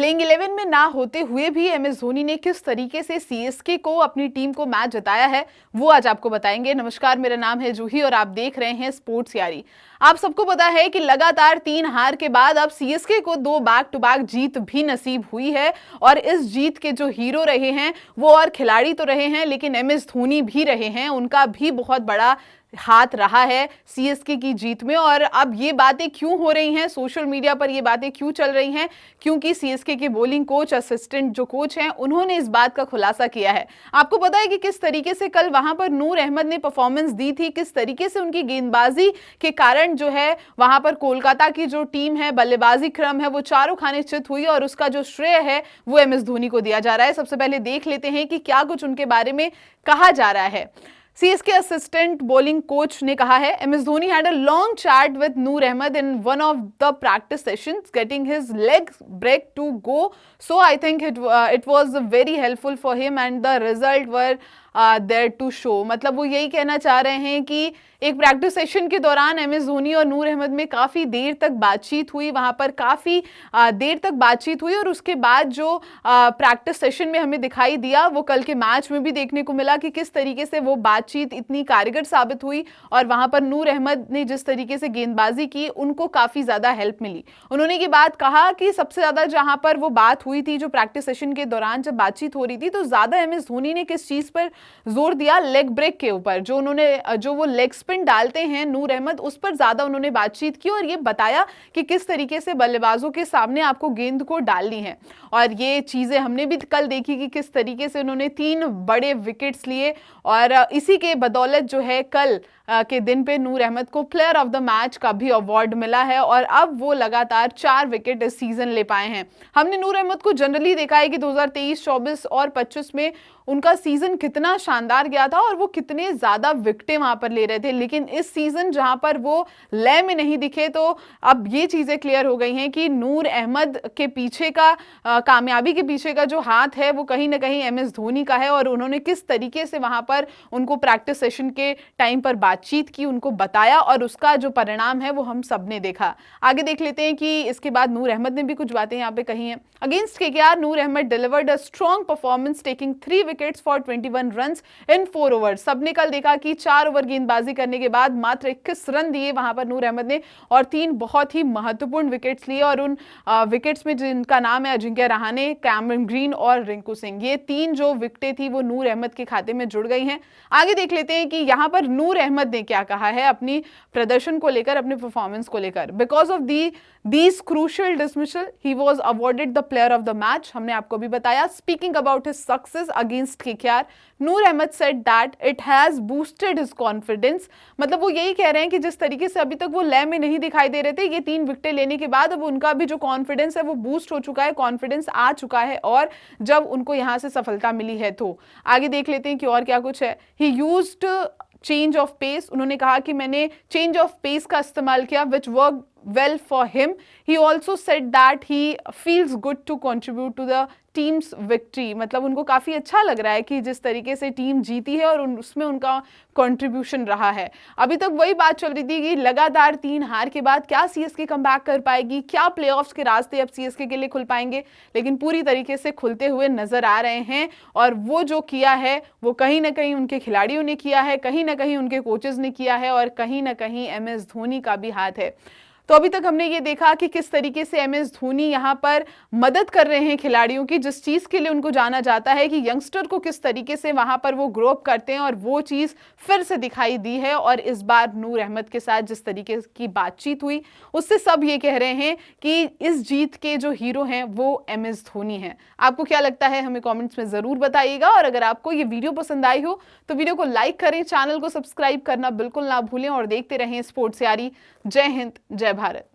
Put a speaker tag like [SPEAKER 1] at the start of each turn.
[SPEAKER 1] Playing 11 में ना होते हुए भी एम एस धोनी ने किस तरीके से सीएसके को अपनी टीम को मैच जिताया है वो आज आपको बताएंगे। नमस्कार, मेरा नाम है जूही और आप देख रहे हैं स्पोर्ट्स यारी। आप सबको पता है कि लगातार 3 हार के बाद अब सीएसके को 2 बैक टू बैक जीत भी नसीब हुई है और इस जीत के जो हीरो रहे हैं वो और खिलाड़ी तो रहे हैं लेकिन एम एस धोनी भी रहे हैं। उनका भी बहुत बड़ा हाथ रहा है सीएसके की जीत में। और अब ये बातें क्यों हो रही हैं, सोशल मीडिया पर ये बातें क्यों चल रही हैं, क्योंकि सीएसके के बॉलिंग कोच, असिस्टेंट जो कोच हैं, उन्होंने इस बात का खुलासा किया है। आपको पता है कि किस तरीके से कल वहां पर नूर अहमद ने परफॉर्मेंस दी थी, किस तरीके से उनकी गेंदबाजी के कारण जो है वहां पर कोलकाता की जो टीम है, बल्लेबाजी क्रम है, वो चारों खाने चित हुई और उसका जो श्रेय है वो एम एस धोनी को दिया जा रहा है। सबसे पहले देख लेते हैं कि क्या कुछ उनके बारे में कहा जा रहा है। सीएसके असिस्टेंट बॉलिंग कोच ने कहा है, M S Dhoni had a long chat with Noor Ahmad in one of the practice sessions getting his leg break to go, so I think it was very helpful for him and the result were there to show. मतलब वो यही कहना चाह रहे हैं कि एक practice session के दौरान एम एस धोनी और नूर अहमद में काफ़ी देर तक बातचीत हुई, वहाँ पर काफ़ी देर तक बातचीत हुई और उसके बाद जो प्रैक्टिस सेशन में हमें दिखाई दिया वो कल के मैच में भी देखने को मिला कि किस तरीके से वो बातचीत इतनी कारगर साबित हुई और वहाँ पर नूर अहमद ने जिस तरीके से गेंदबाजी की उनको काफ़ी ज़्यादा हेल्प मिली। उन्होंने ये बात कहा कि सबसे ज़्यादा जहाँ पर वो बात हुई थी, जो प्रैक्टिस सेशन के दौरान जब बातचीत हो रही थी, तो ज़्यादा एम एस धोनी ने किस चीज़ पर जोर दिया, लेग ब्रेक के ऊपर, जो वो लेग स्पिन डालते हैं नूर अहमद, उस पर ज्यादा उन्होंने बातचीत की और ये बताया कि किस तरीके से बल्लेबाजों के सामने आपको गेंद को डालनी है। और ये चीजें हमने भी कल देखी कि किस तरीके से उन्होंने 3 बड़े विकेट्स लिए और इसी के बदौलत जो है कल के दिन पे नूर अहमद को प्लेयर ऑफ द मैच का भी अवार्ड मिला है और अब वो लगातार 4 विकेट इस सीजन ले पाए हैं। हमने नूर अहमद को जनरली देखा है कि 2023, 24 और 25 में उनका सीजन कितना शानदार गया था और वो कितने ज्यादा विकेटें वहां पर ले रहे थे, लेकिन इस सीजन जहां पर वो लय में नहीं दिखे तो अब ये चीजें क्लियर हो गई हैं कि नूर अहमद के पीछे का कामयाबी के पीछे का जो हाथ है वो कहीं ना कहीं एम एस धोनी का है और उन्होंने किस तरीके से वहां पर उनको प्रैक्टिस सेशन के टाइम पर बातचीत की, उनको बताया और उसका जो परिणाम है वो हम सब ने देखा। आगे देख लेते हैं कि इसके बाद नूर अहमद ने भी कुछ बातें यहाँ पे कही हैं। Against KKR Noor Ahmad delivered a strong performance taking 3 wickets for 21 runs in 4 overs. सबने कल देखा कि 4 ओवर गेंदबाजी करने के बाद मात्र 21 रन दिए वहां पर नूर अहमद ने और 3 बहुत ही महत्वपूर्ण विकेट्स लिए और उन विकेट्स में जिनका नाम है अजिंक्य रहाणे, कैमरन ग्रीन और रिंकू सिंह, ये 3 जो विकेटें थी वो नूर अहमद के खाते में जुड़ गई हैं। आगे देख लेते हैं कि यहाँ पर नूर अहमद ने क्या कहा है अपनी प्रदर्शन को लेकर, अपने परफॉर्मेंस को लेकर। Because of these crucial dismissal he was awarded the player of the match. हमने आपको भी बताया। Speaking about his success against KKR, Noor Ahmad said that it has boosted his confidence. मतलब वो यही कह रहे हैं कि जिस तरीके से अभी तक वो लय में नहीं दिखाई दे रहे थे, ये 3 विकेटें लेने के बाद अब उनका भी जो कॉन्फिडेंस है वो बूस्ट हो चुका है, कॉन्फिडेंस आ चुका है और जब उनको यहां से सफलता मिली है तो आगे देख लेते हैं कि और क्या कुछ है। He used change of pace, उन्होंने कहा कि मैंने चेंज ऑफ पेस का इस्तेमाल किया which work well for him. He also said that he feels good to contribute to the team's victory. मतलब उनको काफ़ी अच्छा लग रहा है कि जिस तरीके से टीम जीती है और उसमें उनका कंट्रीब्यूशन रहा है। अभी तक वही बात चल रही थी कि लगातार 3 हार के बाद क्या सीएसके कमबैक कर पाएगी, क्या प्लेऑफ्स के रास्ते अब सीएसके के लिए खुल पाएंगे, लेकिन पूरी तरीके से खुलते हुए नजर आ रहे हैं और वो जो किया है वो कहीं ना कहीं उनके खिलाड़ियों ने किया है, कहीं ना कहीं उनके कोचेज ने किया है और कहीं ना कहीं एम एस धोनी का भी हाथ है। तो अभी तक हमने ये देखा कि किस तरीके से एम एस धोनी यहाँ पर मदद कर रहे हैं खिलाड़ियों की, जिस चीज़ के लिए उनको जाना जाता है कि यंगस्टर को किस तरीके से वहाँ पर वो ग्रो अप करते हैं और वो चीज़ फिर से दिखाई दी है। और इस बार नूर अहमद के साथ जिस तरीके की बातचीत हुई उससे सब ये कह रहे हैं कि इस जीत के जो हीरो हैं वो एम एस धोनी हैं। आपको क्या लगता है हमें कॉमेंट्स में ज़रूर बताइएगा और अगर आपको ये वीडियो पसंद आई हो तो वीडियो को लाइक करें, चैनल को सब्सक्राइब करना बिल्कुल ना भूलें और देखते रहें स्पोर्ट्स यारी। जय हिंद, जय भारत।